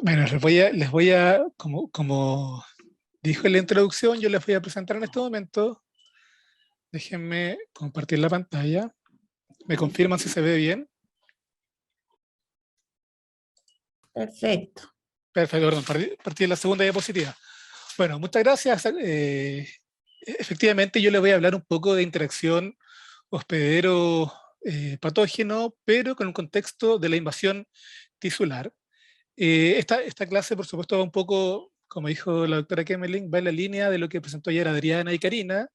Bueno, como dijo en la introducción, yo les voy a presentar en este momento. Déjenme compartir la pantalla. ¿Me confirman si se ve bien? Perfecto. Perfecto, perdón, partí de la segunda diapositiva. Bueno, muchas gracias. Efectivamente, yo les voy a hablar un poco de interacción hospedero-patógeno, pero con un contexto de la invasión tisular. Esta clase, por supuesto, va un poco, como dijo la doctora Kemmerling, va en la línea de lo que presentó ayer Adriana y Karina,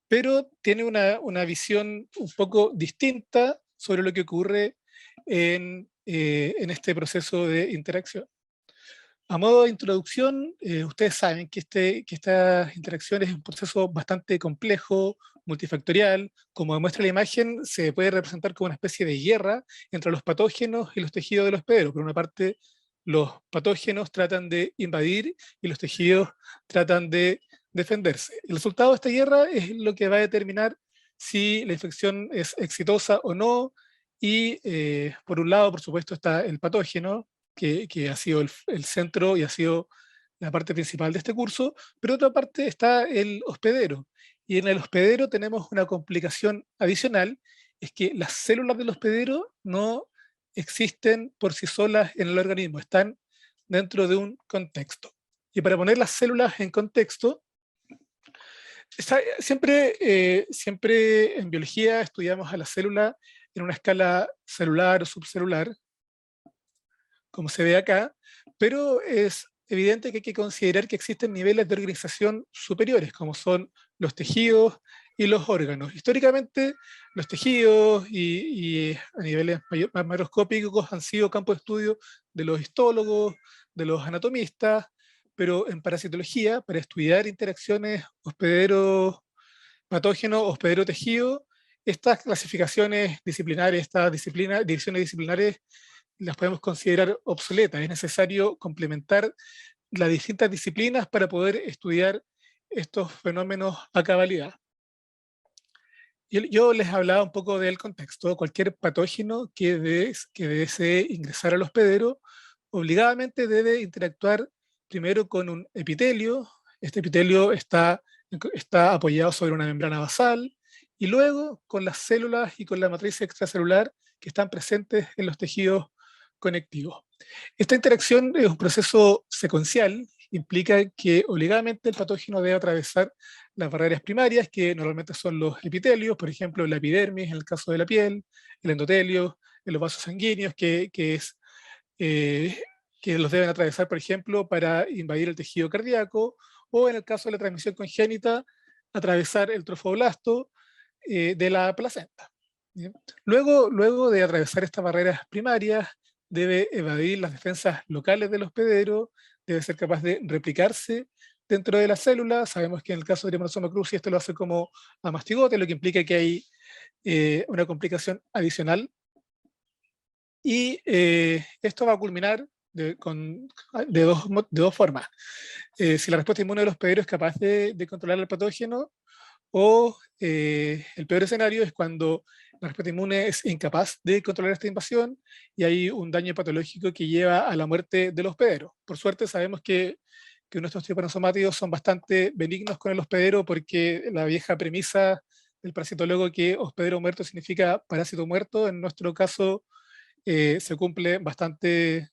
pero tiene una visión un poco distinta sobre lo que ocurre en este proceso de interacción. A modo de introducción, ustedes saben que estas interacciones es un proceso bastante complejo, multifactorial. Como demuestra la imagen, se puede representar como una especie de guerra entre los patógenos y los tejidos del hospedero. Por una parte, los patógenos tratan de invadir y los tejidos tratan de defenderse. El resultado de esta guerra es lo que va a determinar si la infección es exitosa o no. Y por un lado, por supuesto, está el patógeno, que ha sido el centro y ha sido la parte principal de este curso, pero otra parte está el hospedero. Y en el hospedero tenemos una complicación adicional, es que las células del hospedero no existen por sí solas en el organismo, están dentro de un contexto. Y para poner las células en contexto, siempre en biología estudiamos a la célula en una escala celular o subcelular, como se ve acá, pero es evidente que hay que considerar que existen niveles de organización superiores, como son los tejidos y los órganos. Históricamente, los tejidos y a niveles más macroscópicos han sido campo de estudio de los histólogos, de los anatomistas, pero en parasitología, para estudiar interacciones hospedero-patógeno, hospedero-tejido, estas clasificaciones disciplinares, divisiones disciplinares, las podemos considerar obsoletas. Es necesario complementar las distintas disciplinas para poder estudiar estos fenómenos a cabalidad. Yo les hablaba un poco del contexto. Cualquier patógeno que desee ingresar al hospedero obligadamente debe interactuar primero con un epitelio. Este epitelio está apoyado sobre una membrana basal, y luego con las células y con la matriz extracelular que están presentes en los tejidos conectivos. Esta interacción es un proceso secuencial, implica que obligadamente el patógeno debe atravesar las barreras primarias, que normalmente son los epitelios, por ejemplo la epidermis en el caso de la piel, el endotelio, en los vasos sanguíneos, eh, que los deben atravesar, por ejemplo, para invadir el tejido cardíaco, o en el caso de la transmisión congénita, atravesar el trofoblasto de la placenta. ¿Bien? Luego de atravesar estas barreras primarias, debe evadir las defensas locales del hospedero, debe ser capaz de replicarse dentro de la célula. Sabemos que en el caso de Trypanosoma cruzi esto lo hace como a mastigote, lo que implica que hay una complicación adicional. Y esto va a culminar de dos formas. Si la respuesta inmune del hospedero es capaz de controlar el patógeno, o el peor escenario es cuando la respuesta inmune es incapaz de controlar esta invasión y hay un daño patológico que lleva a la muerte del hospedero. Por suerte sabemos que nuestros tripanosomátidos son bastante benignos con el hospedero, porque la vieja premisa del parasitólogo que hospedero muerto significa parásito muerto, en nuestro caso se cumple bastante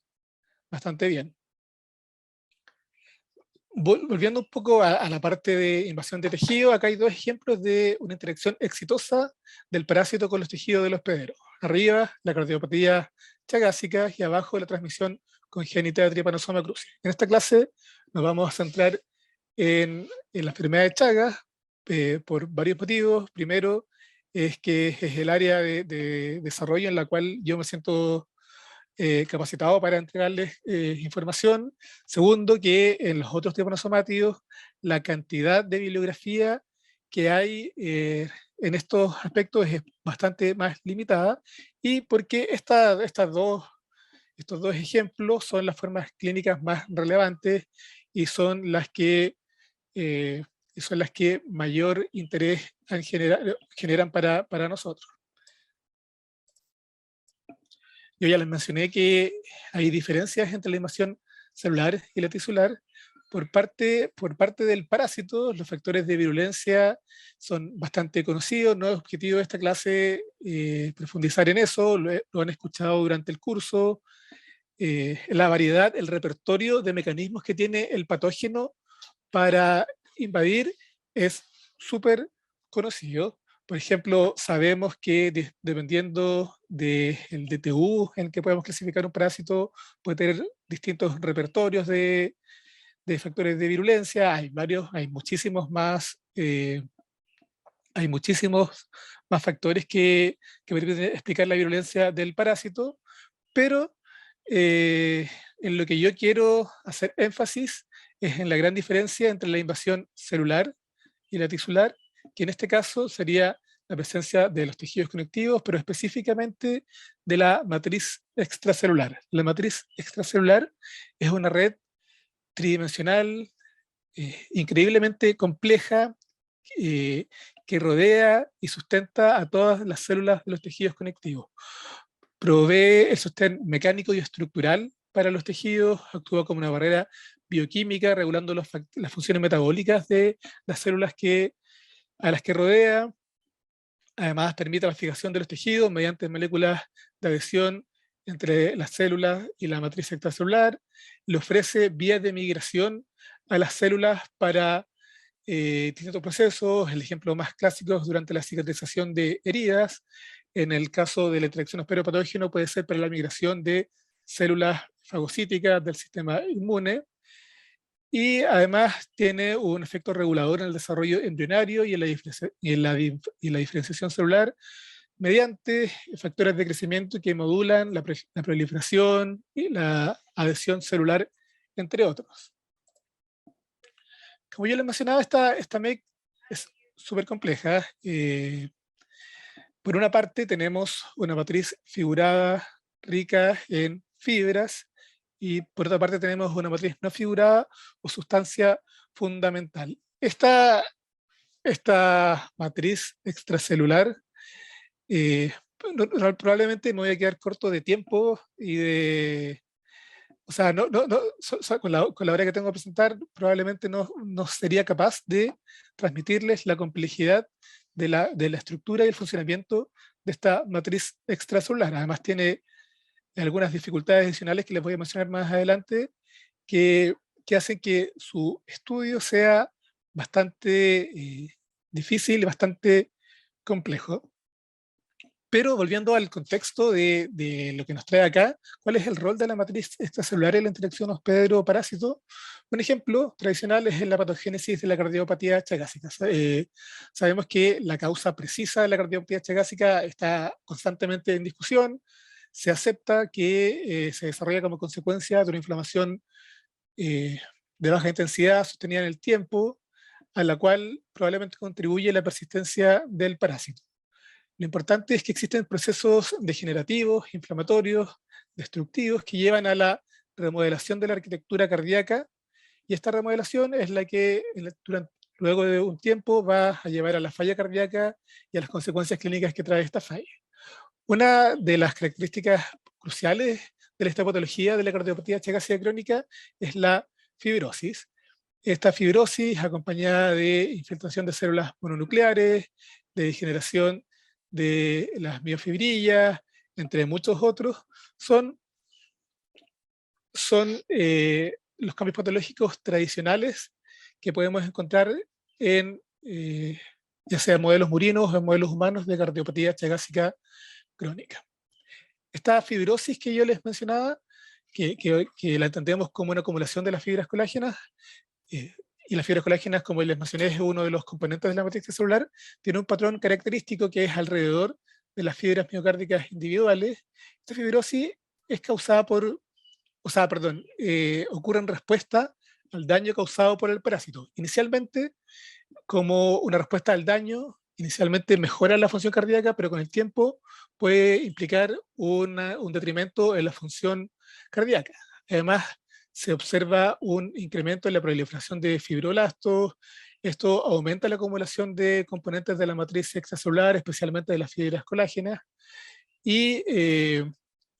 bien. Volviendo un poco a la parte de invasión de tejido, acá hay dos ejemplos de una interacción exitosa del parásito con los tejidos del hospedero. Arriba, la cardiopatía chagásica, y abajo, la transmisión congénita de Trypanosoma cruzi. En esta clase nos vamos a centrar en la enfermedad de Chagas por varios motivos. Primero, es que es el área de desarrollo en la cual yo me siento capacitado para entregarles información. Segundo, que en los otros tripanosomátidos la cantidad de bibliografía que hay en estos aspectos es bastante más limitada, y porque estos dos ejemplos son las formas clínicas más relevantes y son las que y son las que mayor interés generan para nosotros. Yo ya les mencioné que hay diferencias entre la invasión celular y la tisular. Por parte del parásito, los factores de virulencia son bastante conocidos. No es objetivo de esta clase profundizar en eso, lo han escuchado durante el curso. La variedad, el repertorio de mecanismos que tiene el patógeno para invadir es súper conocido. Por ejemplo, sabemos que dependiendo del DTU en que podemos clasificar un parásito, puede tener distintos repertorios de factores de virulencia. Hay muchísimos más, factores que permiten explicar la virulencia del parásito, pero en lo que yo quiero hacer énfasis es en la gran diferencia entre la invasión celular y la tisular, que en este caso sería la presencia de los tejidos conectivos, pero específicamente de la matriz extracelular. La matriz extracelular es una red tridimensional, increíblemente compleja, que rodea y sustenta a todas las células de los tejidos conectivos. Provee el sostén mecánico y estructural para los tejidos, actúa como una barrera bioquímica, regulando las funciones metabólicas de las células a las que rodea. Además, permite la fijación de los tejidos mediante moléculas de adhesión entre las células y la matriz extracelular. Le ofrece vías de migración a las células para distintos procesos. El ejemplo más clásico es durante la cicatrización de heridas. En el caso de la interacción hospero-patógeno puede ser para la migración de células fagocíticas del sistema inmune. Y además tiene un efecto regulador en el desarrollo embrionario y en la diferenciación celular mediante factores de crecimiento que modulan la proliferación y la adhesión celular, entre otros. Como yo les mencionaba, esta MEC es súper compleja. Por una parte tenemos una matriz figurada rica en fibras, y por otra parte tenemos una matriz no figurada o sustancia fundamental. Esta matriz extracelular, probablemente me voy a quedar corto de tiempo y de... O sea, con la hora que tengo que presentar, probablemente no sería capaz de transmitirles la complejidad de la estructura y el funcionamiento de esta matriz extracelular. Además tiene algunas dificultades adicionales que les voy a mencionar más adelante, que hacen que su estudio sea bastante difícil y bastante complejo. Pero volviendo al contexto de lo que nos trae acá, ¿cuál es el rol de la matriz extracelular en la interacción hospedero-parásito? Un ejemplo tradicional es la patogénesis de la cardiopatía chagásica. Sabemos que la causa precisa de la cardiopatía chagásica está constantemente en discusión. Se acepta que se desarrolla como consecuencia de una inflamación de baja intensidad sostenida en el tiempo, a la cual probablemente contribuye la persistencia del parásito. Lo importante es que existen procesos degenerativos, inflamatorios, destructivos, que llevan a la remodelación de la arquitectura cardíaca, y esta remodelación es la que luego de un tiempo va a llevar a la falla cardíaca y a las consecuencias clínicas que trae esta falla. Una de las características cruciales de esta patología de la cardiopatía chagásica crónica es la fibrosis. Esta fibrosis, acompañada de infiltración de células mononucleares, de degeneración de las miofibrillas, entre muchos otros, son los cambios patológicos tradicionales que podemos encontrar en ya sea modelos murinos o en modelos humanos de cardiopatía chagásica crónica. Esta fibrosis que yo les mencionaba, que la entendemos como una acumulación de las fibras colágenas, y las fibras colágenas, como les mencioné, es uno de los componentes de la matriz celular, tiene un patrón característico que es alrededor de las fibras miocárdicas individuales. Esta fibrosis es causada ocurre en respuesta al daño causado por el parásito. Inicialmente, como una respuesta al daño, inicialmente mejora la función cardíaca, pero con el tiempo puede implicar un detrimento en la función cardíaca. Además, se observa un incremento en la proliferación de fibroblastos. Esto aumenta la acumulación de componentes de la matriz extracelular, especialmente de las fibras colágenas, y,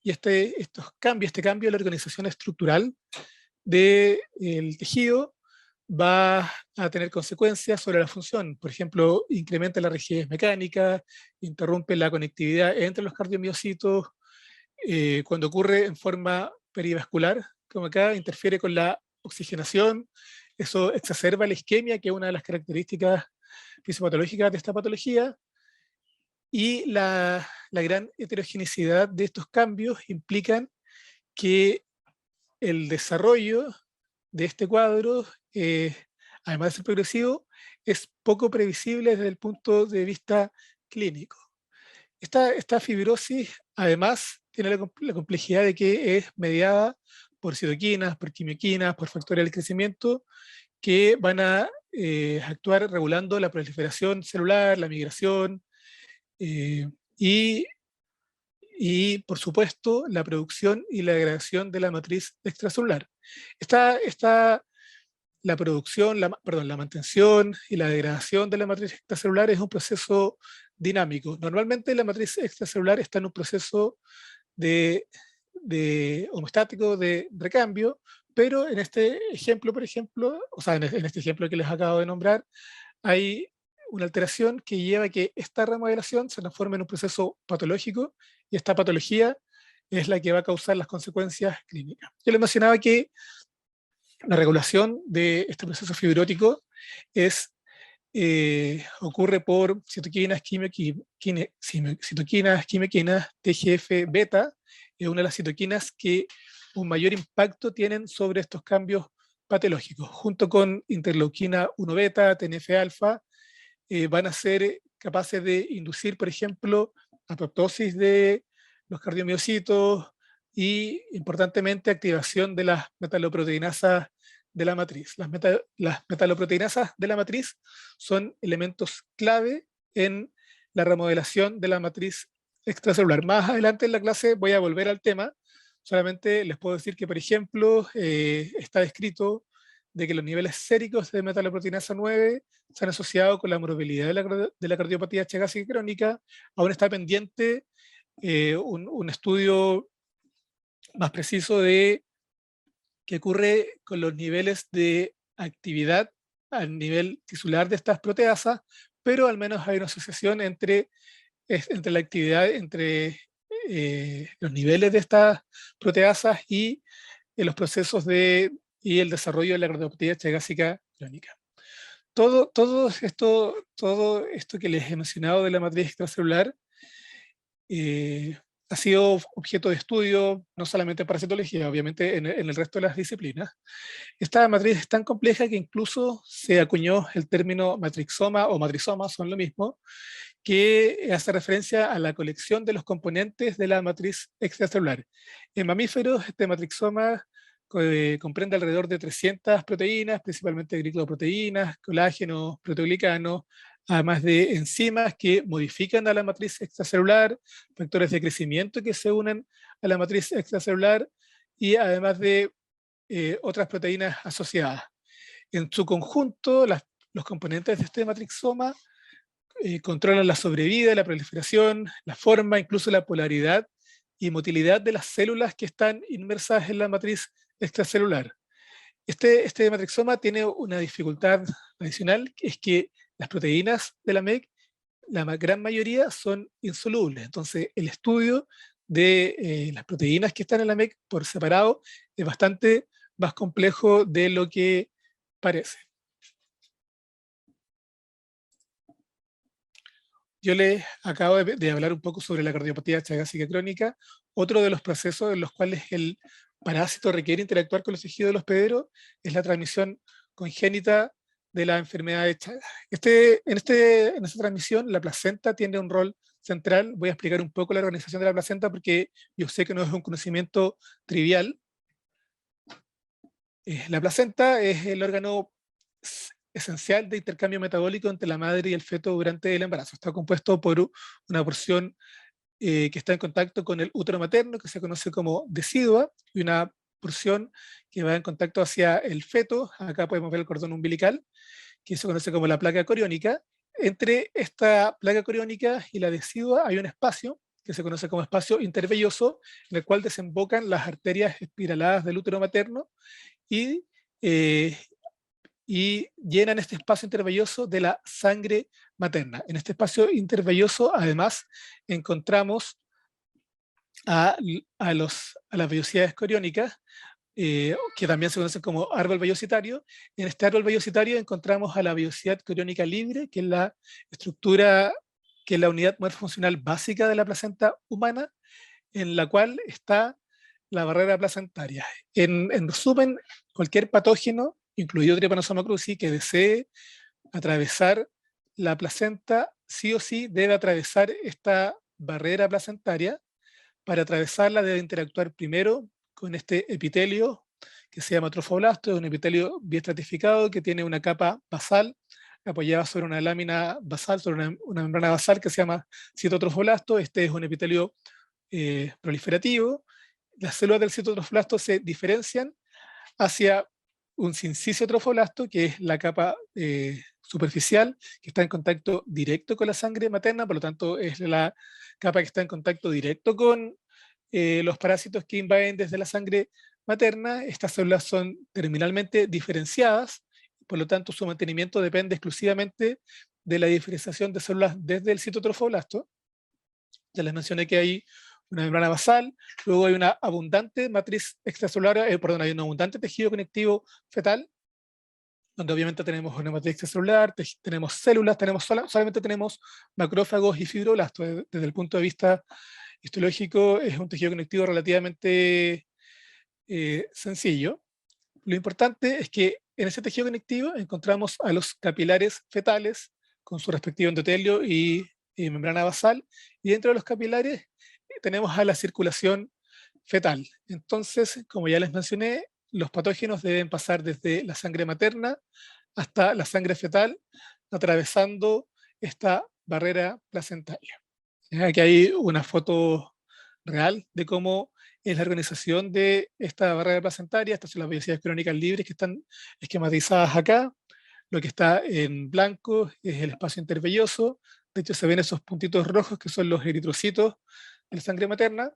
este cambio en la organización estructural del tejido va a tener consecuencias sobre la función. Por ejemplo, incrementa la rigidez mecánica, interrumpe la conectividad entre los cardiomiocitos. Cuando ocurre en forma perivascular, como acá, interfiere con la oxigenación. Eso exacerba la isquemia, que es una de las características fisiopatológicas de esta patología. Y la gran heterogeneidad de estos cambios implican que el desarrollo de este cuadro, además de ser progresivo, es poco previsible desde el punto de vista clínico. Esta fibrosis, además, tiene la complejidad de que es mediada por citoquinas, por quimioquinas, por factores del crecimiento, que van a actuar regulando la proliferación celular, la migración, eh, y, por supuesto, la producción y la degradación de la matriz extracelular. La producción, la mantención y la degradación de la matriz extracelular es un proceso dinámico. Normalmente la matriz extracelular está en un proceso de homostático, de recambio, pero en este ejemplo, por ejemplo, o sea, en este ejemplo que les acabo de nombrar, hay una alteración que lleva a que esta remodelación se transforme en un proceso patológico, y esta patología es la que va a causar las consecuencias clínicas. Yo les mencionaba que la regulación de este proceso fibrótico ocurre por citoquinas, quimioquinas, TGF-beta, es una de las citoquinas que un mayor impacto tienen sobre estos cambios patológicos, junto con interleuquina 1-beta, TNF-alfa, van a ser capaces de inducir, por ejemplo, apoptosis de los cardiomiocitos y, importantemente, activación de las metaloproteinasas de la matriz. Las metaloproteinasas de la matriz son elementos clave en la remodelación de la matriz extracelular. Más adelante en la clase voy a volver al tema, solamente les puedo decir que, por ejemplo, está descrito de que los niveles séricos de metaloproteinasa 9 se han asociado con la morbilidad de la cardiopatía chagásica crónica. Aún está pendiente un estudio más preciso de qué ocurre con los niveles de actividad a nivel tisular de estas proteasas, pero al menos hay una asociación entre la actividad, entre los niveles de estas proteasas y los procesos y el desarrollo de la cardiopatía chagásica crónica. Todo esto que les he mencionado de la matriz extracelular ha sido objeto de estudio no solamente para citología, obviamente en el resto de las disciplinas. Esta matriz es tan compleja que incluso se acuñó el término matrixoma o matrizoma, son lo mismo, que hace referencia a la colección de los componentes de la matriz extracelular. En mamíferos, este matrixoma comprende alrededor de 300 proteínas, principalmente glicoproteínas, colágenos, proteoglicanos, además de enzimas que modifican a la matriz extracelular, factores de crecimiento que se unen a la matriz extracelular, y además de otras proteínas asociadas. En su conjunto, los componentes de este matrixoma controlan la sobrevida, la proliferación, la forma, incluso la polaridad y motilidad de las células que están inmersas en la matriz extracelular. Este matrixoma tiene una dificultad adicional, que es que las proteínas de la MEC, la gran mayoría son insolubles. Entonces, el estudio de las proteínas que están en la MEC por separado es bastante más complejo de lo que parece. Yo les acabo de hablar un poco sobre la cardiopatía chagásica crónica, otro de los procesos en los cuales el parásito requiere interactuar con los tejidos del hospedero es la transmisión congénita de la enfermedad de Chagas. En esta transmisión, la placenta tiene un rol central. Voy a explicar un poco la organización de la placenta porque yo sé que no es un conocimiento trivial. La placenta es el órgano esencial de intercambio metabólico entre la madre y el feto durante el embarazo. Está compuesto por una porción que está en contacto con el útero materno, que se conoce como decidua, y una porción que va en contacto hacia el feto. Acá podemos ver el cordón umbilical, que se conoce como la placa coriónica. Entre esta placa coriónica y la decidua hay un espacio que se conoce como espacio intervelloso, en el cual desembocan las arterias espiraladas del útero materno y, eh, y llenan este espacio intervelloso de la sangre materna. En este espacio intervelloso, además, encontramos a las vellosidades coriónicas, que también se conocen como árbol vellocitario. En este árbol vellocitario encontramos a la vellosidad coriónica libre, que es la estructura, que es la unidad morfofuncional básica de la placenta humana, en la cual está la barrera placentaria. En resumen, cualquier patógeno, incluido Trypanosoma cruzi, que desee atravesar la placenta, sí o sí debe atravesar esta barrera placentaria. Para atravesarla debe interactuar primero con este epitelio que se llama trofoblasto, es un epitelio biestratificado que tiene una capa basal apoyada sobre una lámina basal, sobre una membrana basal que se llama citotrofoblasto. Este es un epitelio proliferativo. Las células del citotrofoblasto se diferencian hacia un sincicio trofoblasto, que es la capa superficial, que está en contacto directo con la sangre materna, por lo tanto es la capa que está en contacto directo con los parásitos que invaden desde la sangre materna. Estas células son terminalmente diferenciadas, por lo tanto su mantenimiento depende exclusivamente de la diferenciación de células desde el citotrofoblasto. Ya les mencioné que hay una membrana basal, luego hay una abundante matriz extracelular, perdón, hay un abundante tejido conectivo fetal, donde obviamente tenemos una matriz extracelular, tenemos células, solamente tenemos macrófagos y fibroblastos. Desde el punto de vista histológico es un tejido conectivo relativamente sencillo. Lo importante es que en ese tejido conectivo encontramos a los capilares fetales con su respectivo endotelio y membrana basal, y dentro de los capilares tenemos a la circulación fetal. Entonces, como ya les mencioné, los patógenos deben pasar desde la sangre materna hasta la sangre fetal, atravesando esta barrera placentaria. Aquí hay una foto real de cómo es la organización de esta barrera placentaria. Estas son las vellosidades crónicas libres que están esquematizadas acá. Lo que está en blanco es el espacio intervelloso. De hecho, se ven esos puntitos rojos que son los eritrocitos de la sangre materna.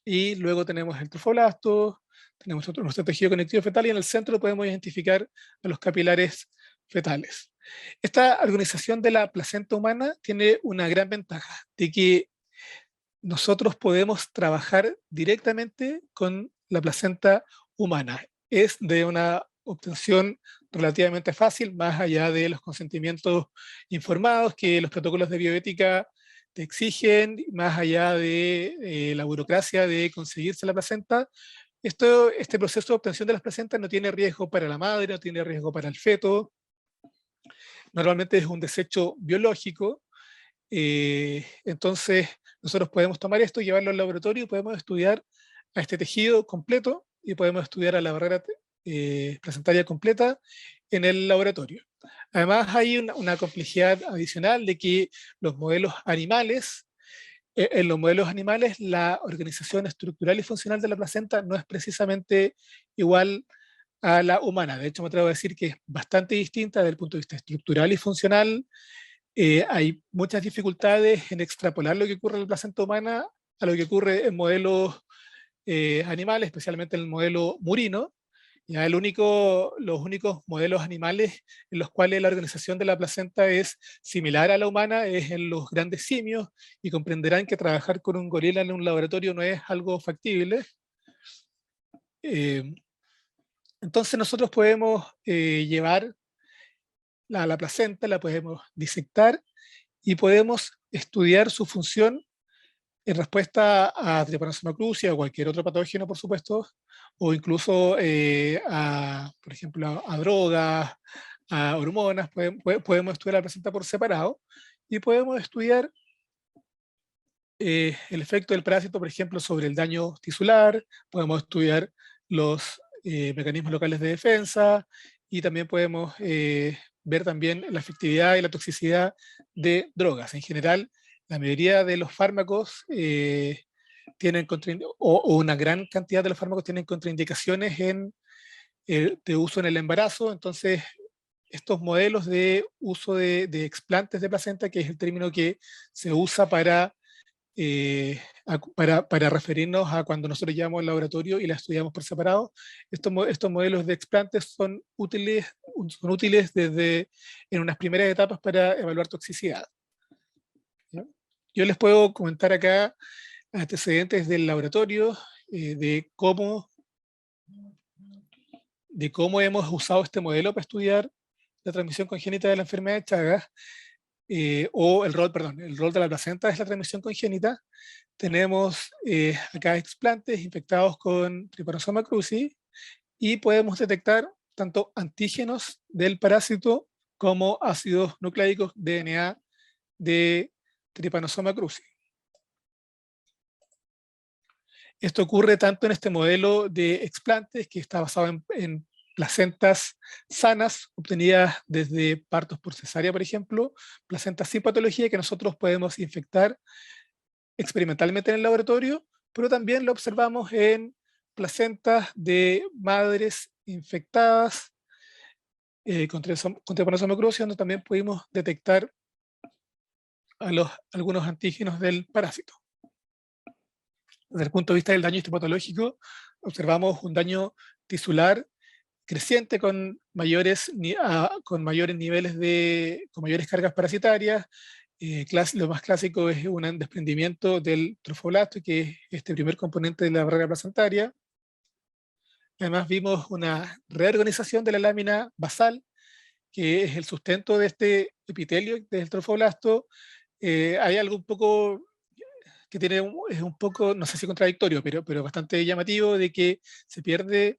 Y luego tenemos el trofoblasto, tenemos nuestro tejido conectivo fetal, y en el centro podemos identificar a los capilares fetales. Esta organización de la placenta humana tiene una gran ventaja, de que nosotros podemos trabajar directamente con la placenta humana. Es de una obtención relativamente fácil, más allá de los consentimientos informados que los protocolos de bioética te exigen, más allá de la burocracia de conseguirse la placenta. Este proceso de obtención de las placentas no tiene riesgo para la madre, no tiene riesgo para el feto. Normalmente es un desecho biológico. Entonces, nosotros podemos tomar esto, llevarlo al laboratorio y podemos estudiar a este tejido completo y podemos estudiar a la barrera placentaria completa en el laboratorio. Además, hay una complejidad adicional de que los modelos animales, en los modelos animales, la organización estructural y funcional de la placenta no es precisamente igual a la humana. De hecho, me atrevo a decir que es bastante distinta desde el punto de vista estructural y funcional. Hay muchas dificultades en extrapolar lo que ocurre en la placenta humana a lo que ocurre en modelos animales, especialmente en el modelo murino. Ya los únicos modelos animales en los cuales la organización de la placenta es similar a la humana es en los grandes simios, y comprenderán que trabajar con un gorila en un laboratorio no es algo factible. Eh, entonces nosotros podemos llevar la placenta, la podemos disectar y podemos estudiar su función en respuesta a Trypanosoma cruzi o cualquier otro patógeno, por supuesto, o incluso por ejemplo, a drogas, a hormonas. Podemos estudiar la placenta por separado y podemos estudiar el efecto del parásito, por ejemplo, sobre el daño tisular. Podemos estudiar los mecanismos locales de defensa, y también podemos ver también la efectividad y la toxicidad de drogas. En general, la mayoría de los fármacos tienen o una gran cantidad de los fármacos tienen contraindicaciones de uso en el embarazo. Entonces, estos modelos de uso de explantes de placenta, que es el término que se usa para referirnos a cuando nosotros llevamos al laboratorio y la estudiamos por separado, estos modelos de explantes son útiles desde en unas primeras etapas para evaluar toxicidad. ¿Ya? Yo les puedo comentar acá antecedentes del laboratorio, de cómo hemos usado este modelo para estudiar la transmisión congénita de la enfermedad de Chagas, o el rol de la placenta es la transmisión congénita. Tenemos acá explantes infectados con Trypanosoma cruzi y podemos detectar tanto antígenos del parásito como ácidos nucleicos DNA de Trypanosoma cruzi. Esto ocurre tanto en este modelo de explantes que está basado en placentas sanas, obtenidas desde partos por cesárea, por ejemplo, placentas sin patología que nosotros podemos infectar experimentalmente en el laboratorio, pero también lo observamos en placentas de madres infectadas con Trypanosoma cruzi, donde también pudimos detectar algunos antígenos del parásito. Desde el punto de vista del daño histopatológico, observamos un daño tisular creciente con mayores niveles con mayores cargas parasitarias. Lo más clásico es un desprendimiento del trofoblasto, que es este primer componente de la barrera placentaria. Además vimos una reorganización de la lámina basal, que es el sustento de este epitelio del trofoblasto. Hay algo un poco que es un poco, no sé si contradictorio, pero bastante llamativo, de que se pierde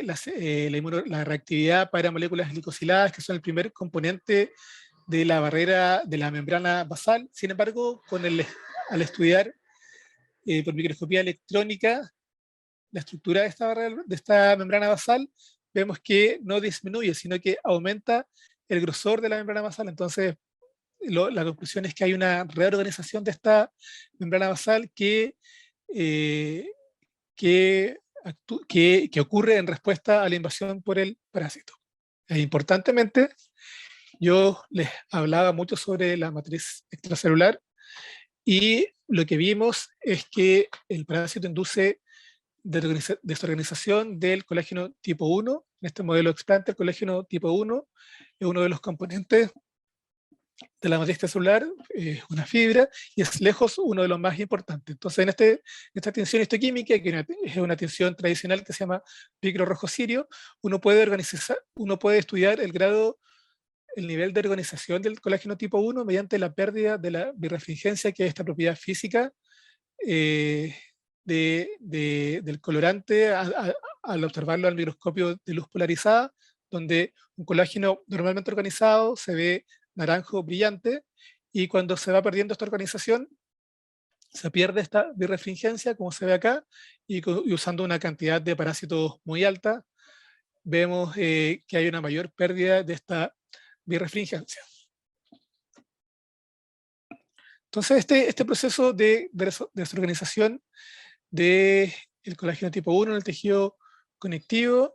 la reactividad para moléculas glicosiladas, que son el primer componente de la barrera de la membrana basal. Sin embargo, al estudiar por microscopía electrónica la estructura de esta membrana basal, vemos que no disminuye, sino que aumenta el grosor de la membrana basal. Entonces, la conclusión es que hay una reorganización de esta membrana basal que ocurre en respuesta a la invasión por el parásito. Importantemente, yo les hablaba mucho sobre la matriz extracelular y lo que vimos es que el parásito induce desorganización del colágeno tipo 1. En este modelo explante, el colágeno tipo 1 es uno de los componentes de la matriz extracelular, una fibra, y es lejos uno de los más importantes. Entonces, en esta tinción histoquímica, que es una tinción tradicional que se llama picro rojo sirio, uno puede estudiar el nivel de organización del colágeno tipo 1 mediante la pérdida de la birrefringencia, que es esta propiedad física del colorante al observarlo al microscopio de luz polarizada, donde un colágeno normalmente organizado se ve naranjo brillante, y cuando se va perdiendo esta organización, se pierde esta birrefringencia, como se ve acá, y usando una cantidad de parásitos muy alta, vemos que hay una mayor pérdida de esta birrefringencia. Entonces, este proceso de desorganización del colágeno tipo 1 en el tejido conectivo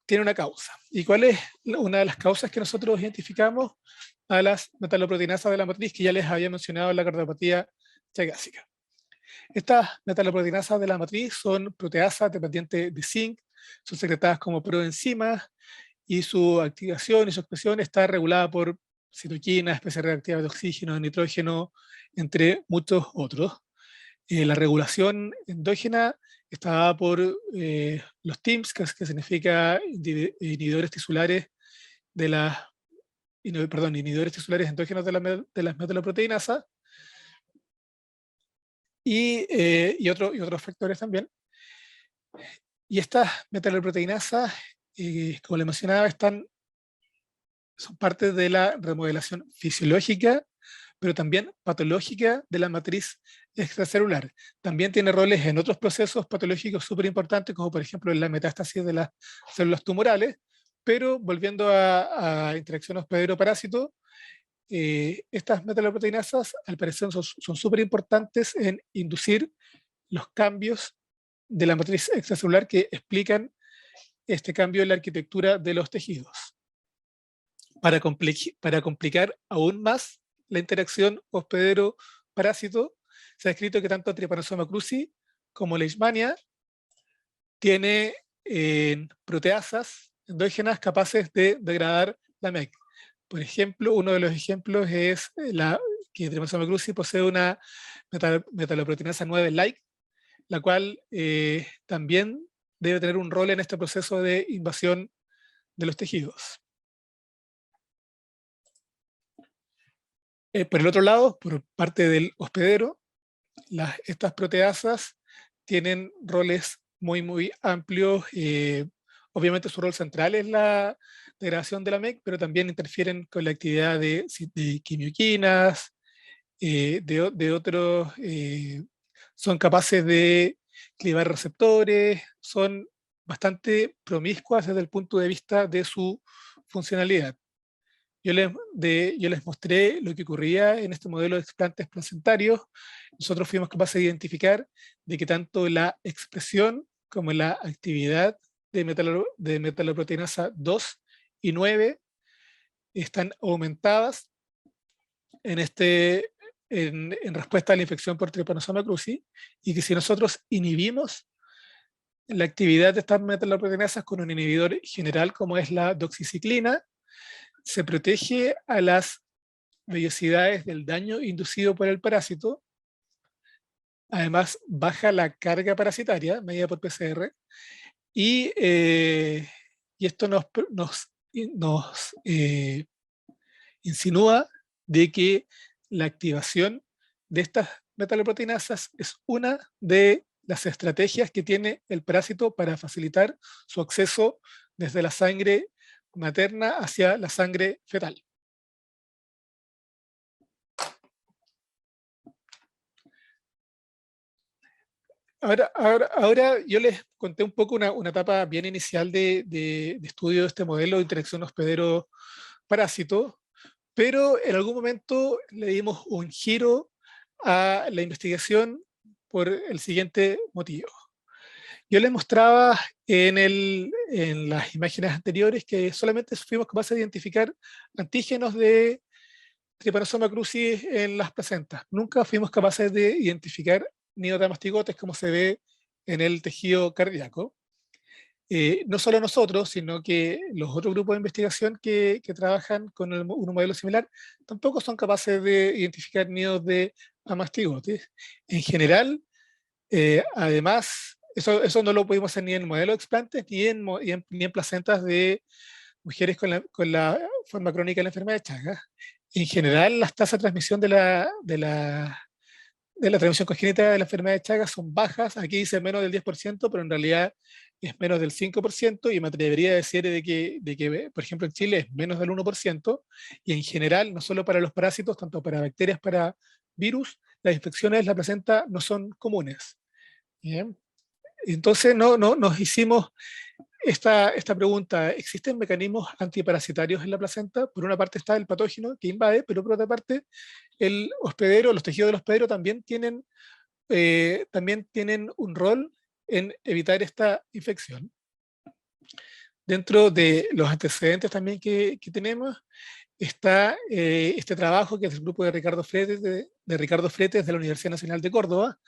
tiene una causa. ¿Y cuál es una de las causas que nosotros identificamos? A las metaloproteinasas de la matriz, que ya les había mencionado en la cardiopatía chagásica. Estas metaloproteinasas de la matriz son proteasas dependientes de zinc, son secretadas como proenzimas, y su activación y su expresión está regulada por citoquinas, especies reactivas de oxígeno, de nitrógeno, entre muchos otros. La regulación endógena está dada por los TIMS, que significa inhibidores tisulares inhibidores tisulares endógenos de las metaloproteinasas, y otros factores también. Y estas metaloproteinasas, como le mencionaba, son parte de la remodelación fisiológica, pero también patológica de la matriz extracelular. También tiene roles en otros procesos patológicos súper importantes, como por ejemplo en la metástasis de las células tumorales. Pero volviendo a interacción hospedero-parásito, estas metaloproteinasas, al parecer, son súper importantes en inducir los cambios de la matriz extracelular que explican este cambio en la arquitectura de los tejidos. Para complicar aún más la interacción hospedero-parásito, se ha escrito que tanto Trypanosoma cruzi como Leishmania tiene proteasas endógenas capaces de degradar la MEC. Por ejemplo, uno de los ejemplos es que Trypanosoma cruzi posee una metaloproteinasa 9-like, la cual también debe tener un rol en este proceso de invasión de los tejidos. Por el otro lado, por parte del hospedero, estas proteasas tienen roles muy amplios. Obviamente su rol central es la degradación de la MEC, pero también interfieren con la actividad de quimioquinas, de otros, son capaces de clivar receptores, son bastante promiscuas desde el punto de vista de su funcionalidad. Yo les mostré lo que ocurría en este modelo de explantes placentarios. Nosotros fuimos capaces de identificar de que tanto la expresión como la actividad de metaloproteinasa 2 y 9 están aumentadas en respuesta a la infección por Trypanosoma cruzi, y que si nosotros inhibimos la actividad de estas metaloproteinasas con un inhibidor general como es la doxiciclina, se protege a las vellosidades del daño inducido por el parásito. Además, baja la carga parasitaria medida por PCR, y esto nos insinúa de que la activación de estas metaloproteinasas es una de las estrategias que tiene el parásito para facilitar su acceso desde la sangre materna hacia la sangre fetal. Ahora yo les conté un poco una etapa bien inicial de estudio de este modelo de interacción hospedero-parásito, pero en algún momento le dimos un giro a la investigación por el siguiente motivo. Yo les mostraba en las imágenes anteriores que solamente fuimos capaces de identificar antígenos de Trypanosoma cruzi en las placentas. Nunca fuimos capaces de identificar nidos de mastigotes como se ve en el tejido cardíaco. No solo nosotros, sino que los otros grupos de investigación que trabajan con un modelo similar tampoco son capaces de identificar nidos de mastigotes. En general, además, eso no lo pudimos hacer ni en modelos de explantes ni en placentas de mujeres con la forma crónica de la enfermedad de Chagas. En general, las tasas de transmisión de la transmisión congénita de la enfermedad de Chagas son bajas. Aquí dice menos del 10%, pero en realidad es menos del 5%, y me atrevería a decir de que, por ejemplo, en Chile es menos del 1%, y en general, no solo para los parásitos, tanto para bacterias, para virus, las infecciones de la placenta no son comunes. ¿Bien? Entonces nos hicimos esta pregunta: ¿existen mecanismos antiparasitarios en la placenta? Por una parte está el patógeno que invade, pero por otra parte el hospedero, los tejidos del hospedero también tienen un rol en evitar esta infección. Dentro de los antecedentes también que tenemos está este trabajo que es del grupo de Ricardo Fretes de la Universidad Nacional de Córdoba,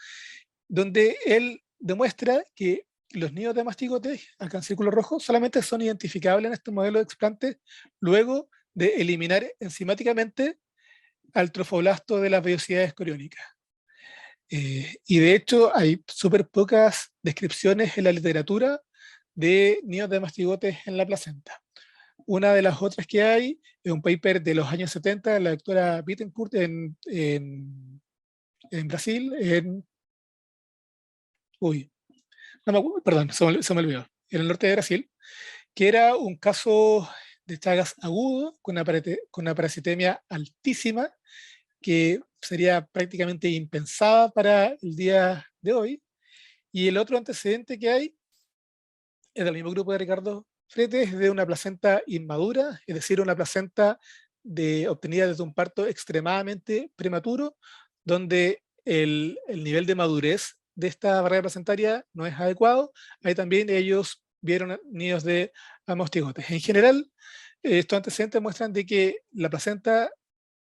donde él demuestra que los nidos de mastigotes, acá en círculo rojo, solamente son identificables en este modelo de explante luego de eliminar enzimáticamente al trofoblasto de las vellosidades coriónicas. Y de hecho hay súper pocas descripciones en la literatura de nidos de mastigotes en la placenta. Una de las otras que hay es un paper de los años 70 de la doctora Bittencourt en Brasil, perdón, se me olvidó, en el norte de Brasil, que era un caso de Chagas agudo con una parasitemia altísima, que sería prácticamente impensada para el día de hoy. Y el otro antecedente que hay es del mismo grupo de Ricardo Fretes, de una placenta inmadura, es decir, una placenta obtenida desde un parto extremadamente prematuro, donde el nivel de madurez de esta barrera placentaria no es adecuado. Ahí también ellos vieron nidos de amostigotes. En general, estos antecedentes muestran de que la placenta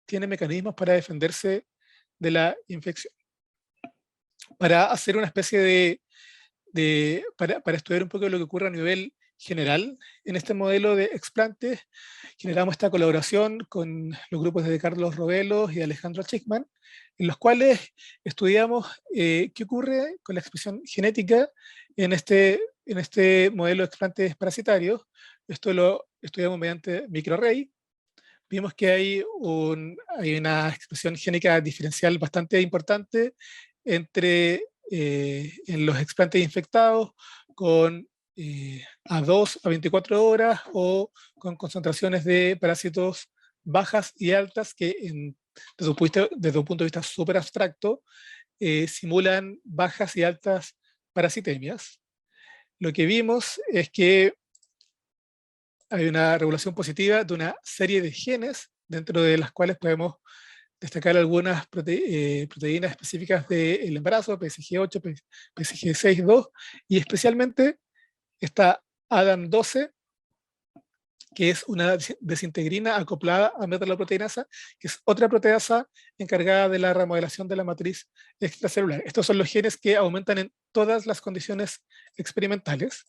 tiene mecanismos para defenderse de la infección. Para hacer una especie para estudiar un poco lo que ocurre a nivel general en este modelo de explantes, generamos esta colaboración con los grupos de Carlos Rovelos y Alejandro Schickman, en los cuales estudiamos qué ocurre con la expresión genética en este modelo de explantes parasitarios. Esto lo estudiamos mediante microarray. Vimos que hay una expresión génica diferencial bastante importante en los explantes infectados con a 2 a 24 horas o con concentraciones de parásitos bajas y altas que desde un punto de vista súper abstracto simulan bajas y altas parasitemias. Lo que vimos es que hay una regulación positiva de una serie de genes, dentro de las cuales podemos destacar algunas proteínas específicas del embarazo, PSG8, PSG6-2, y especialmente está ADAM12, que es una desintegrina acoplada a metaloproteinasa, que es otra proteasa encargada de la remodelación de la matriz extracelular. Estos son los genes que aumentan en todas las condiciones experimentales.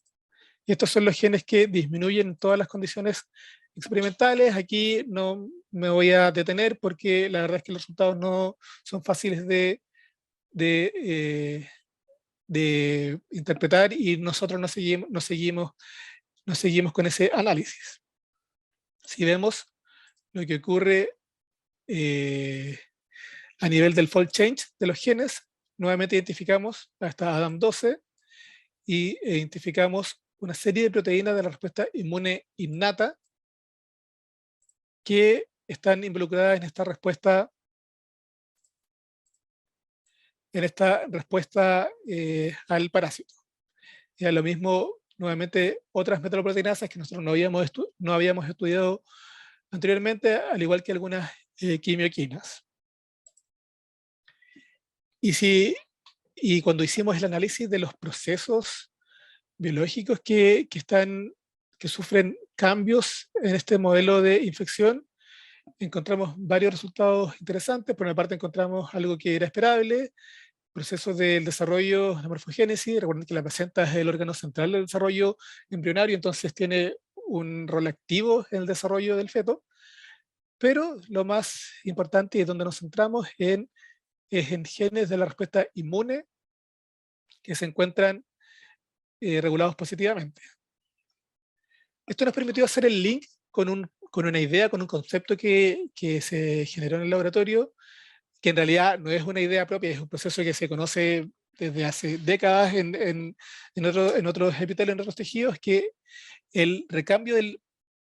Y estos son los genes que disminuyen en todas las condiciones experimentales. Aquí no me voy a detener porque la verdad es que los resultados no son fáciles de interpretar y nosotros no seguimos con ese análisis. Si vemos lo que ocurre a nivel del fold change de los genes, nuevamente identificamos hasta ADAM12 y identificamos una serie de proteínas de la respuesta inmune innata que están involucradas en esta respuesta al parásito. Y a lo mismo, nuevamente, otras metaloproteinasas que nosotros no habíamos estudiado anteriormente, al igual que algunas quimioquinas. Y cuando hicimos el análisis de los procesos biológicos que sufren cambios en este modelo de infección, encontramos varios resultados interesantes. Por una parte encontramos algo que era esperable, procesos del desarrollo, la morfogénesis. Recuerden que la placenta es el órgano central del desarrollo embrionario, entonces tiene un rol activo en el desarrollo del feto. Pero lo más importante y es donde nos centramos es en genes de la respuesta inmune que se encuentran regulados positivamente. Esto nos permitió hacer el link con una idea, con un concepto que se generó en el laboratorio, que en realidad no es una idea propia, es un proceso que se conoce desde hace décadas en otros epitelios, en otros tejidos, que el recambio del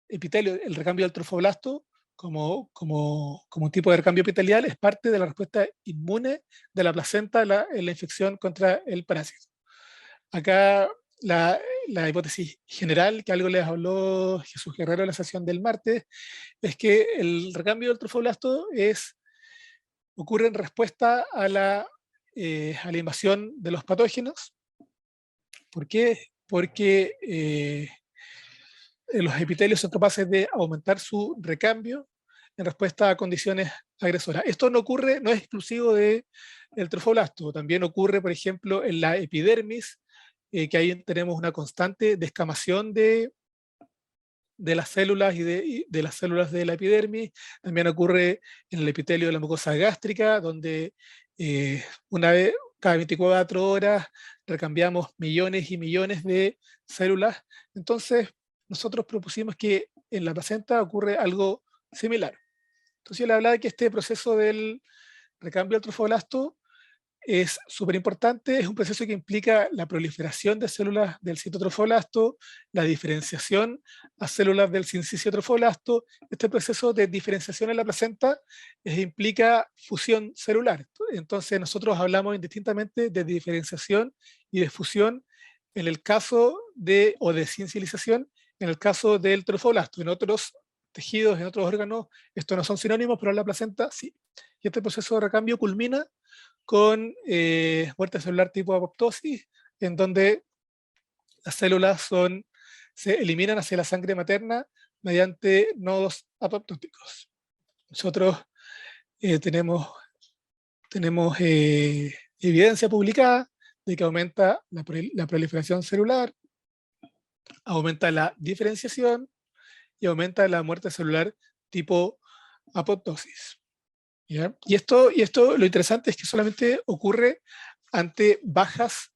epitelio, el recambio del trofoblasto, como un tipo de recambio epitelial, es parte de la respuesta inmune de la placenta en la infección contra el parásito. Acá la hipótesis general, que algo les habló Jesús Guerrero en la sesión del martes, es que el recambio del trofoblasto ocurre en respuesta a la invasión de los patógenos. ¿Por qué? Porque los epitelios son capaces de aumentar su recambio en respuesta a condiciones agresoras. Esto no es exclusivo del trofoblasto, también ocurre, por ejemplo, en la epidermis, que ahí tenemos una constante descamación de las células y de las células de la epidermis. También ocurre en el epitelio de la mucosa gástrica, donde una vez cada 24 horas recambiamos millones y millones de células. Entonces, nosotros propusimos que en la placenta ocurre algo similar. Entonces, yo le hablaba de que este proceso del recambio del trofoblasto es súper importante, es un proceso que implica la proliferación de células del citotrofoblasto, la diferenciación a células del sinciciotrofoblasto. Este proceso de diferenciación en la placenta implica fusión celular. Entonces nosotros hablamos indistintamente de diferenciación y de fusión en el caso o de sensilización en el caso del trofoblasto. En otros tejidos, en otros órganos, estos no son sinónimos, pero en la placenta sí. Y este proceso de recambio culmina con muerte celular tipo apoptosis, en donde las células se eliminan hacia la sangre materna mediante nodos apoptóticos. Nosotros tenemos evidencia publicada de que aumenta la proliferación celular, aumenta la diferenciación y aumenta la muerte celular tipo apoptosis. ¿Ya? Y esto lo interesante es que solamente ocurre ante bajas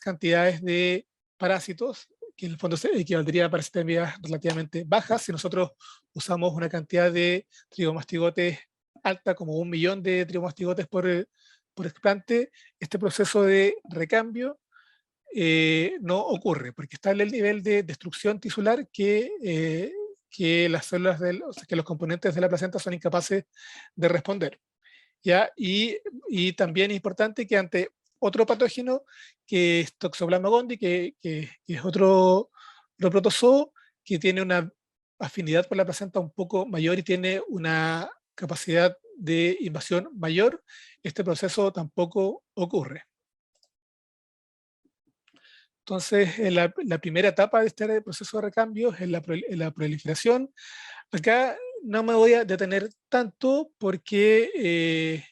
cantidades de parásitos, que en el fondo se equivaldría a parasitemia relativamente bajas. Si nosotros usamos una cantidad de trigomastigotes alta, como 1.000.000 de trigomastigotes por explante, este proceso de recambio no ocurre, porque está en el nivel de destrucción tisular que las células o sea, que los componentes de la placenta son incapaces de responder. ¿Ya? Y también es importante que ante otro patógeno, que es Toxoplasma gondii, que es otro protozoo, que tiene una afinidad por la placenta un poco mayor y tiene una capacidad de invasión mayor, este proceso tampoco ocurre. Entonces, la primera etapa de este proceso de recambio es la proliferación. Acá no me voy a detener tanto porque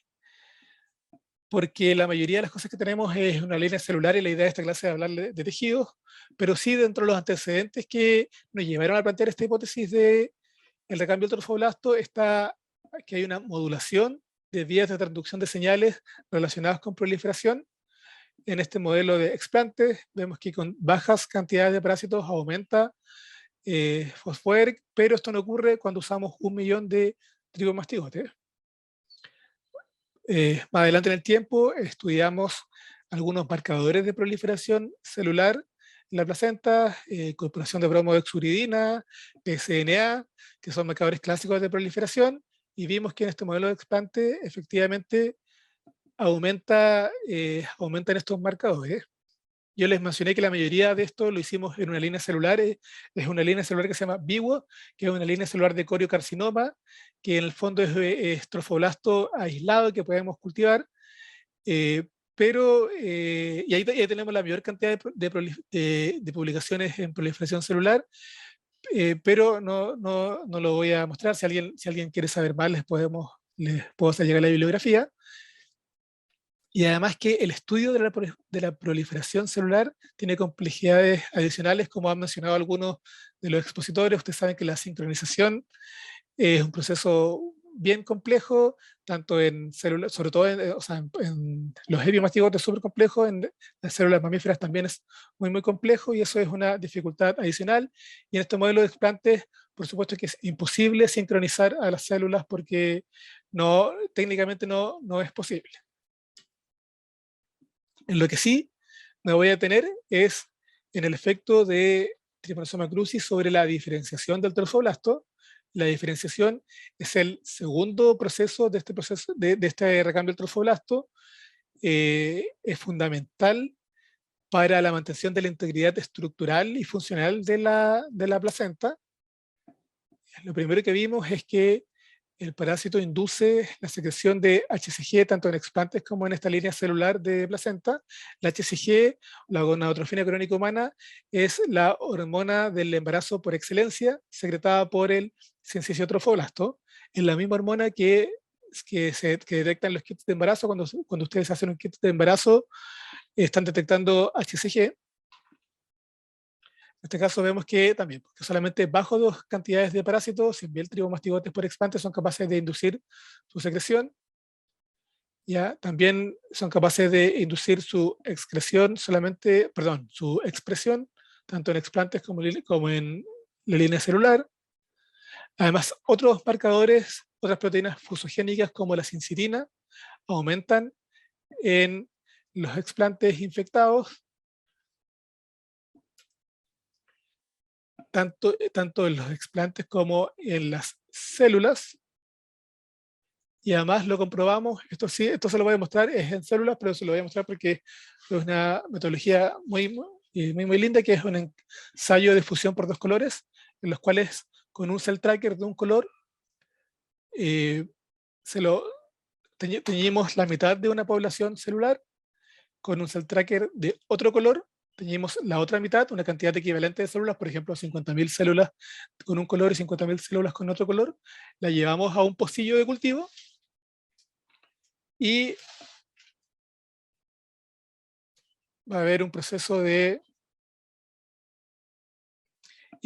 la mayoría de las cosas que tenemos es una línea celular y la idea de esta clase es hablar de tejidos, pero sí dentro de los antecedentes que nos llevaron a plantear esta hipótesis de el recambio del trofoblasto está que hay una modulación de vías de transducción de señales relacionadas con proliferación. En este modelo de explantes vemos que con bajas cantidades de parásitos aumenta Fosfoeric, pero esto no ocurre cuando usamos 1.000.000 de trigomastigotes. Más adelante en el tiempo estudiamos algunos marcadores de proliferación celular en la placenta, incorporación de bromohexuridina, PSNA, que son marcadores clásicos de proliferación, y vimos que en este modelo de explante efectivamente aumentan estos marcadores. Yo les mencioné que la mayoría de esto lo hicimos en una línea celular, es una línea celular que se llama BIWO, que es una línea celular de coriocarcinoma, que en el fondo es trofoblasto aislado que podemos cultivar, y ahí tenemos la mayor cantidad de publicaciones en proliferación celular, pero no lo voy a mostrar. Si alguien quiere saber más, les puedo hacer llegar la bibliografía. Y además que el estudio de la proliferación celular tiene complejidades adicionales, como han mencionado algunos de los expositores. Ustedes saben que la sincronización es un proceso bien complejo, tanto en células, sobre todo en los hepiomastigotes es súper complejo, en las células mamíferas también es muy complejo, y eso es una dificultad adicional. Y en este modelo de explantes, por supuesto que es imposible sincronizar a las células porque técnicamente no es posible. En lo que sí me voy a detener es en el efecto de Trypanosoma cruzi sobre la diferenciación del trofoblasto. La diferenciación es el segundo proceso de este recambio del trofoblasto. Es fundamental para la mantención de la integridad estructural y funcional de la placenta. Lo primero que vimos es que el parásito induce la secreción de HCG tanto en explantes como en esta línea celular de placenta. La HCG, la gonadotrofina crónica humana, es la hormona del embarazo por excelencia, secretada por el sinciciotropoblasto. Es la misma hormona que detectan los kits de embarazo. Cuando ustedes hacen un kit de embarazo, están detectando HCG. En este caso vemos que también, porque solamente bajo 2 cantidades de parásitos, 100.000 trigomastigotes por explante, son capaces de inducir su secreción. Ya, también son capaces de inducir su su expresión, tanto en explantes como en la línea celular. Además, otros marcadores, otras proteínas fusogénicas como la sincirina, aumentan en los explantes infectados, tanto en los explantes como en las células. Y además lo comprobamos, esto se lo voy a mostrar, es en células, pero se lo voy a mostrar porque es una metodología muy linda, que es un ensayo de fusión por 2 colores, en los cuales con un cell tracker de un color teñimos la mitad de una población celular, con un cell tracker de otro color teñimos la otra mitad, una cantidad equivalente de células, por ejemplo 50.000 células con un color y 50.000 células con otro color, la llevamos a un pocillo de cultivo y va a haber un proceso y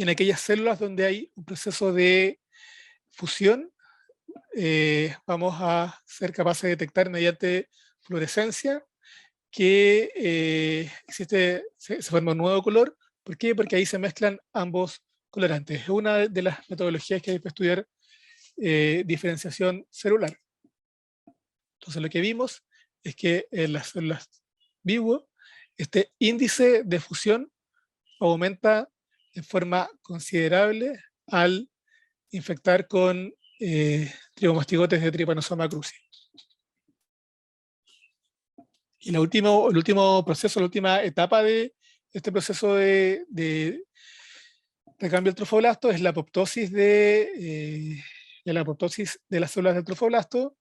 en aquellas células donde hay un proceso de fusión, vamos a ser capaces de detectar mediante fluorescencia que se forma un nuevo color. ¿Por qué? Porque ahí se mezclan ambos colorantes. Es una de las metodologías que hay para estudiar diferenciación celular. Entonces lo que vimos es que en las células vivo, este índice de fusión aumenta en forma considerable al infectar con trigomastigotes de Trypanosoma cruzi. Y el último proceso, la última etapa de este proceso de recambio del trofoblasto es la apoptosis de las células del trofoblasto.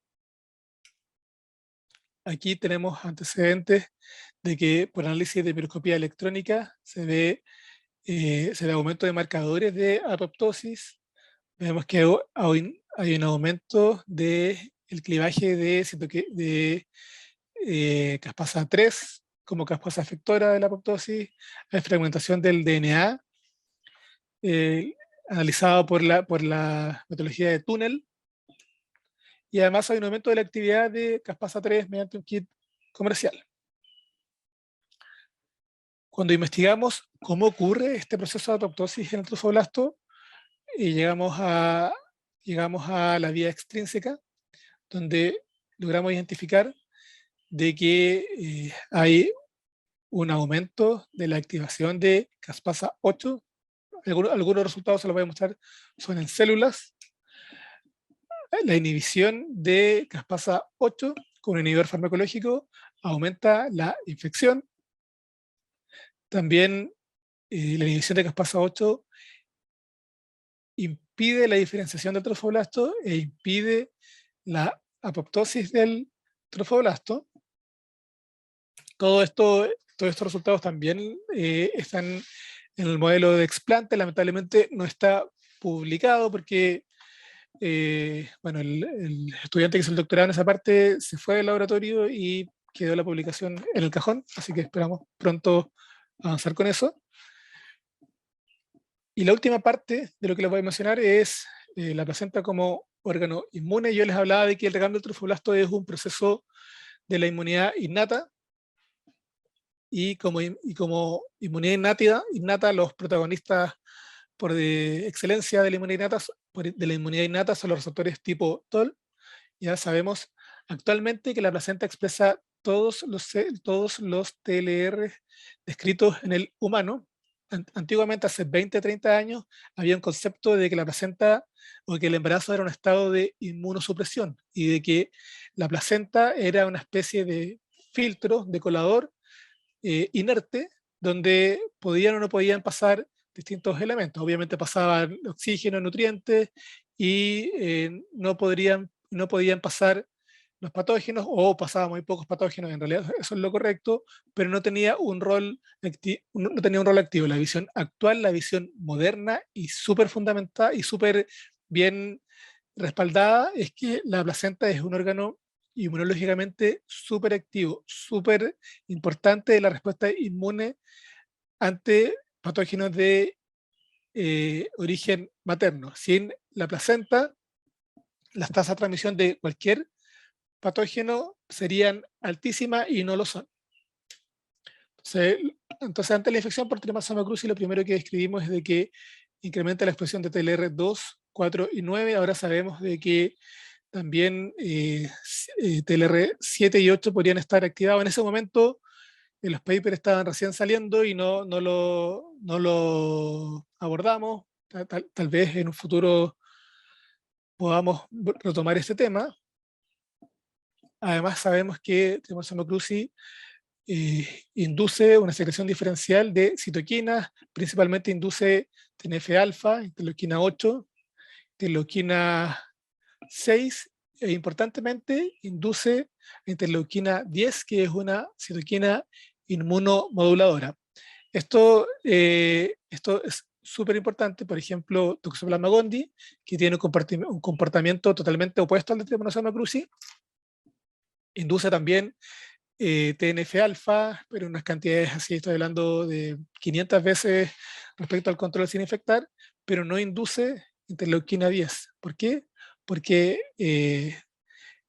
Aquí tenemos antecedentes de que por análisis de microscopía electrónica se ve aumento de marcadores de apoptosis. Vemos que hay un aumento del clivaje de caspasa 3 como caspasa efectora de la apoptosis, hay fragmentación del DNA analizado por la metodología de túnel, y además hay un aumento de la actividad de caspasa 3 mediante un kit comercial. Cuando investigamos cómo ocurre este proceso de apoptosis en el trofoblasto, llegamos a la vía extrínseca, donde logramos identificar de que hay un aumento de la activación de caspasa 8. Algunos resultados se los voy a mostrar, son en células. La inhibición de caspasa 8 con un inhibidor farmacológico aumenta la infección. También la inhibición de caspasa 8 impide la diferenciación del trofoblasto e impide la apoptosis del trofoblasto. Todos estos resultados también están en el modelo de explante. Lamentablemente no está publicado porque bueno, el estudiante que hizo el doctorado en esa parte se fue del laboratorio y quedó la publicación en el cajón, así que esperamos pronto avanzar con eso. Y la última parte de lo que les voy a mencionar es la placenta como órgano inmune. Yo les hablaba de que el recambio del trofoblasto es un proceso de la inmunidad innata, y como inmunidad innata, los protagonistas por de excelencia de la inmunidad innata son los receptores tipo TOL. Ya sabemos actualmente que la placenta expresa todos los TLR descritos en el humano. Antiguamente, hace 20, 30 años, había un concepto de que la placenta o que el embarazo era un estado de inmunosupresión y de que la placenta era una especie de filtro, de colador inerte, donde podían o no podían pasar distintos elementos. Obviamente pasaban oxígeno, nutrientes, y no podían pasar los patógenos, o pasaban muy pocos patógenos, en realidad eso es lo correcto, pero no tenía un rol activo. La visión actual, la visión moderna y súper fundamentada y súper bien respaldada, es que la placenta es un órgano inmunológicamente súper activo, súper importante de la respuesta inmune ante patógenos de origen materno. Sin la placenta, las tasas de transmisión de cualquier patógeno serían altísimas y no lo son. Entonces ante la infección por Trypanosoma cruzi, lo primero que describimos es de que incrementa la expresión de TLR2, 4 y 9. Ahora sabemos de que también TLR7 y 8 podrían estar activados. En ese momento los papers estaban recién saliendo y no lo abordamos. Tal vez en un futuro podamos retomar este tema. Además sabemos que Trypanosoma cruzi induce una secreción diferencial de citoquinas, principalmente induce TNF-alfa, interleuquina 8, interleuquina 6, e importantemente induce interleuquina 10, que es una citoquina inmunomoduladora. Esto es súper importante. Por ejemplo, Toxoplasma gondii, que tiene un comportamiento totalmente opuesto al de Trypanosoma cruzi, induce también TNF-alfa, pero en unas cantidades así, estoy hablando de 500 veces respecto al control sin infectar, pero no induce interleuquina 10. ¿Por qué? Porque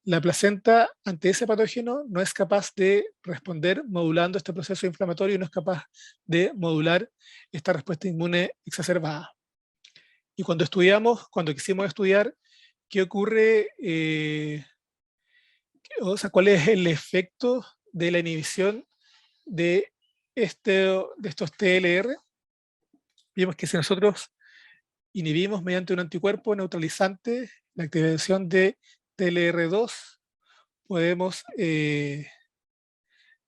la placenta ante ese patógeno no es capaz de responder modulando este proceso inflamatorio y no es capaz de modular esta respuesta inmune exacerbada. Y cuando quisimos estudiar qué ocurre, o sea, cuál es el efecto de la inhibición de, de estos TLR, vimos que si nosotros inhibimos mediante un anticuerpo neutralizante la activación de TLR2, podemos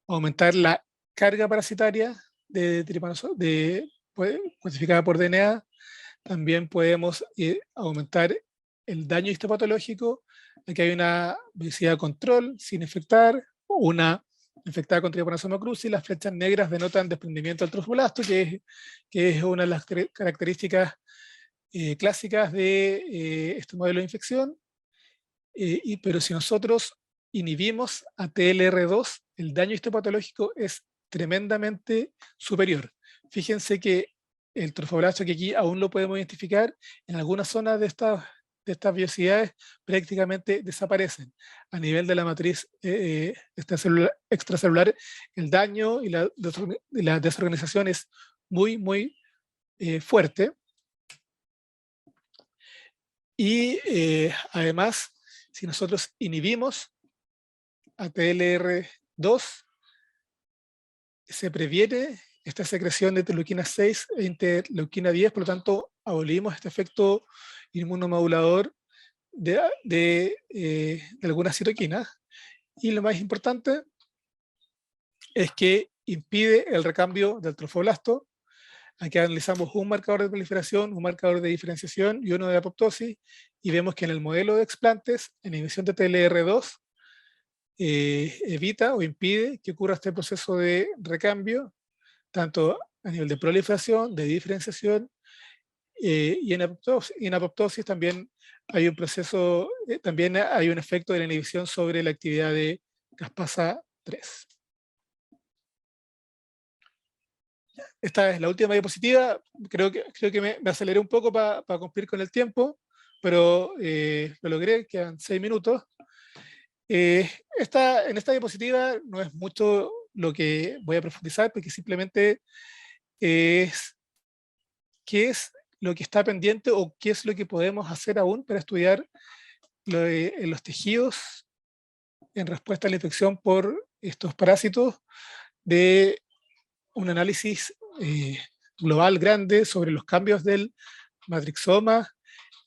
aumentar la carga parasitaria de cuantificada por DNA. También podemos aumentar el daño histopatológico. Aquí hay una velocidad de control sin infectar, una infectada con Trypanosoma cruzi. Las flechas negras denotan desprendimiento del trofoblasto, que es una de las características clásicas de este modelo de infección. Pero si nosotros inhibimos a TLR2, el daño histopatológico es tremendamente superior. Fíjense que el trofoblasto, que aquí aún lo podemos identificar, en algunas zonas de estas vellosidades prácticamente desaparecen. A nivel de la matriz extracelular, el daño y la desorganización es muy, muy fuerte. Y además, si nosotros inhibimos a TLR2, se previene esta secreción de interleuquina 6 e interleuquina 10, por lo tanto, abolimos este efecto inmunomodulador de algunas citoquinas. Y lo más importante es que impide el recambio del trofoblasto. Aquí analizamos un marcador de proliferación, un marcador de diferenciación y uno de apoptosis, y vemos que en el modelo de explantes, en inhibición de TLR2, evita o impide que ocurra este proceso de recambio, tanto a nivel de proliferación, de diferenciación, y en apoptosis también hay un proceso, también hay un efecto de la inhibición sobre la actividad de caspasa 3. Esta es la última diapositiva. Creo que me aceleré un poco para cumplir con el tiempo, pero lo logré, quedan 6 minutos. En esta diapositiva no es mucho lo que voy a profundizar, porque simplemente es qué es lo que está pendiente o qué es lo que podemos hacer aún para estudiar los tejidos en respuesta a la infección por estos parásitos, de un análisis global grande sobre los cambios del matrixoma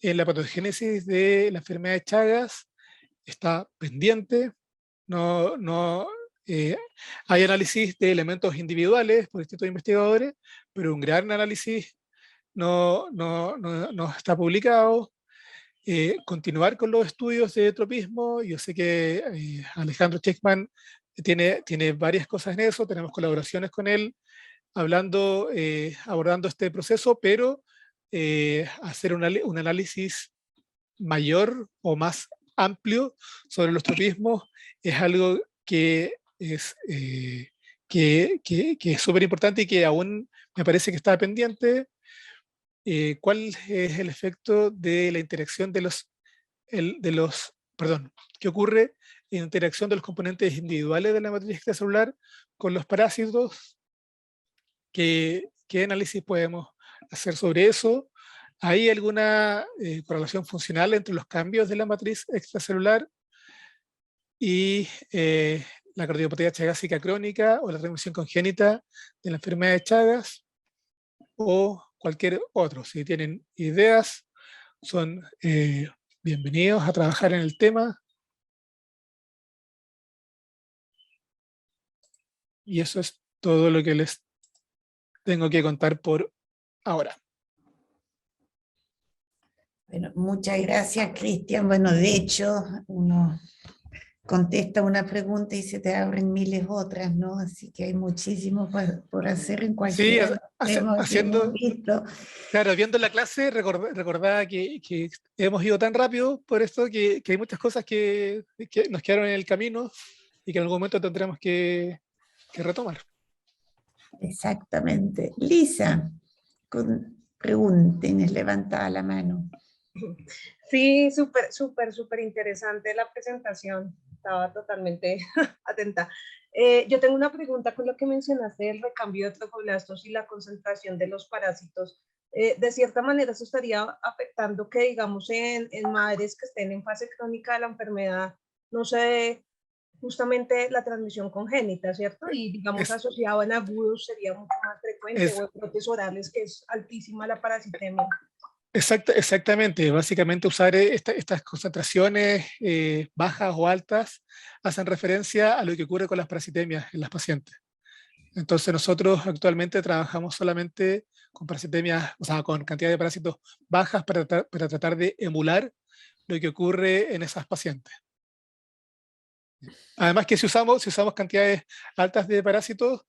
en la patogénesis de la enfermedad de Chagas. Está pendiente. No, hay análisis de elementos individuales por distintos investigadores, pero un gran análisis no está publicado. Continuar con los estudios de tropismo. Yo sé que Alejandro Checkman tiene varias cosas en eso, tenemos colaboraciones con él, abordando este proceso, pero hacer un análisis mayor o más amplio sobre los tropismos es algo que es súper importante y que aún me parece que está pendiente. ¿Cuál es el efecto de la interacción qué ocurre en la interacción de los componentes individuales de la matriz extracelular con los parásitos? ¿Qué análisis podemos hacer sobre eso? ¿Hay alguna correlación funcional entre los cambios de la matriz extracelular y la cardiopatía chagásica crónica o la transmisión congénita de la enfermedad de Chagas, o cualquier otro? Si tienen ideas, son bienvenidos a trabajar en el tema. Y eso es todo lo que les tengo que contar por ahora. Bueno, muchas gracias, Cristian. Bueno, de hecho, uno contesta una pregunta y se te abren miles otras, ¿no? Así que hay muchísimo por hacer en Sí, cualquiera de los temas que hemos haciendo, visto. claro, viendo la clase recordaba que hemos ido tan rápido por esto que hay muchas cosas que nos quedaron en el camino y que en algún momento tendremos que retomar. Exactamente. Lisa, tienes levantada la mano. Sí, súper interesante la presentación. Estaba totalmente atenta. Yo tengo una pregunta con lo que mencionaste del recambio de trofoblastos y la concentración de los parásitos. De cierta manera, eso estaría afectando que, digamos, en madres que estén en fase crónica de la enfermedad, no se dé justamente la transmisión congénita, ¿cierto? Y, digamos, Es, asociado en agudos sería mucho más frecuente, es, o en brotes orales, que es altísima la parasitemia. Exactamente, básicamente usar estas concentraciones bajas o altas hacen referencia a lo que ocurre con las parasitemias en las pacientes. Entonces nosotros actualmente trabajamos solamente con parasitemias, o sea, con cantidad de parásitos bajas para tratar de emular lo que ocurre en esas pacientes. Además que si usamos cantidades altas de parásitos,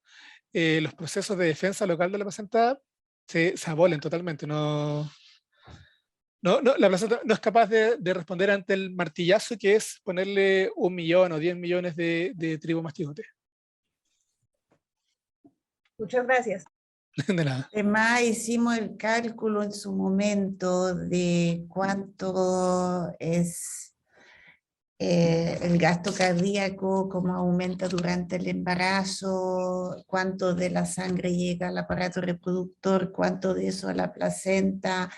los procesos de defensa local de la placenta se abolen totalmente, la placenta no es capaz de responder ante el martillazo que es ponerle 1 millón o 10 millones de tribomastigotes. Muchas gracias. De nada. Además, hicimos el cálculo en su momento de cuánto es el gasto cardíaco, cómo aumenta durante el embarazo, cuánto de la sangre llega al aparato reproductor, cuánto de eso a la placenta,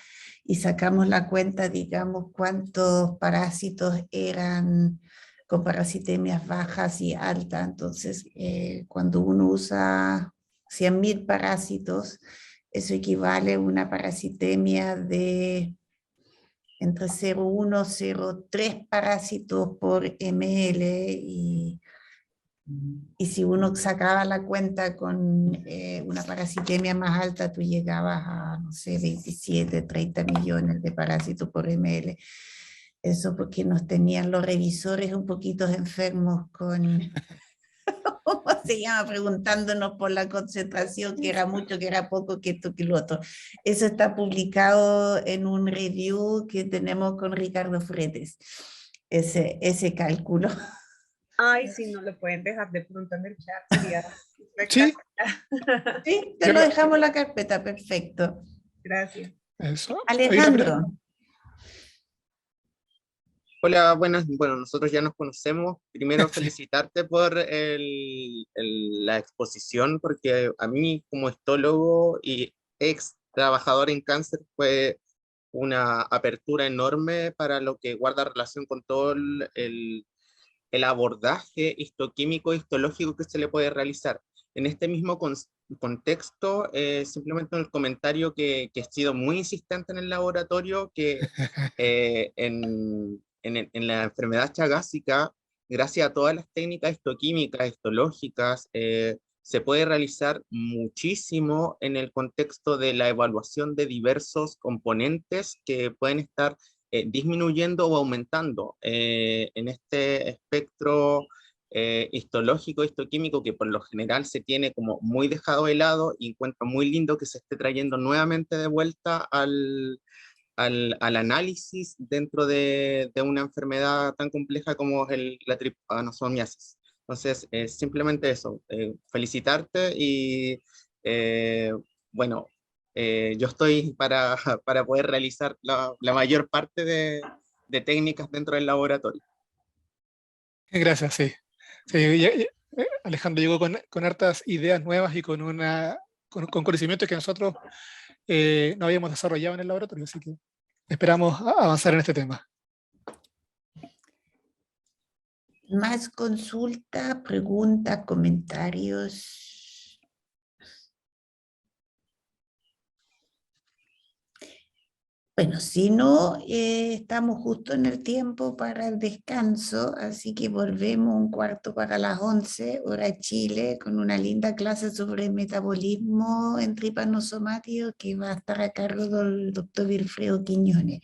y sacamos la cuenta, digamos, cuántos parásitos eran con parasitemias bajas y altas. Entonces, cuando uno usa 100.000 parásitos, eso equivale a una parasitemia de entre 0,1 y 0,3 parásitos por ml, y si uno sacaba la cuenta con una parasitemia más alta, tú llegabas a, no sé, 27, 30 millones de parásitos por ml. Eso porque nos tenían los revisores un poquito enfermos con... ¿Cómo se llama? Preguntándonos por la concentración, que era mucho, que era poco, que esto, que lo otro. Eso está publicado en un review que tenemos con Ricardo Fretes, ese cálculo. Ay, sí, no lo pueden dejar de pronto en el chat, sería Sí, espectacular. Sí, te lo dejamos en la carpeta, perfecto. Gracias. eso. Alejandro. Hola, buenas. Bueno, nosotros ya nos conocemos. Primero, Sí. felicitarte por la exposición, porque a mí como histólogo y ex trabajador en cáncer fue una apertura enorme para lo que guarda relación con todo el abordaje histoquímico e histológico que se le puede realizar. En este mismo contexto, simplemente el comentario que he sido muy insistente en el laboratorio, que en la enfermedad chagásica, gracias a todas las técnicas histoquímicas, histológicas, se puede realizar muchísimo en el contexto de la evaluación de diversos componentes que pueden estar disminuyendo o aumentando en este espectro histológico, histoquímico, que por lo general se tiene como muy dejado de lado, y encuentro muy lindo que se esté trayendo nuevamente de vuelta al análisis dentro de una enfermedad tan compleja como es la tripanosomiasis. Entonces, simplemente eso, felicitarte y bueno, yo estoy para poder realizar la mayor parte de técnicas dentro del laboratorio. Gracias, sí. Sí, Alejandro llegó con hartas ideas nuevas y con conocimientos que nosotros no habíamos desarrollado en el laboratorio, así que esperamos avanzar en este tema. Más consulta, pregunta, comentarios. Bueno, si no, estamos justo en el tiempo para el descanso, así que volvemos un cuarto para las 11, hora Chile, con una linda clase sobre metabolismo en tripanosomático que va a estar a cargo del doctor Wilfredo Quiñones.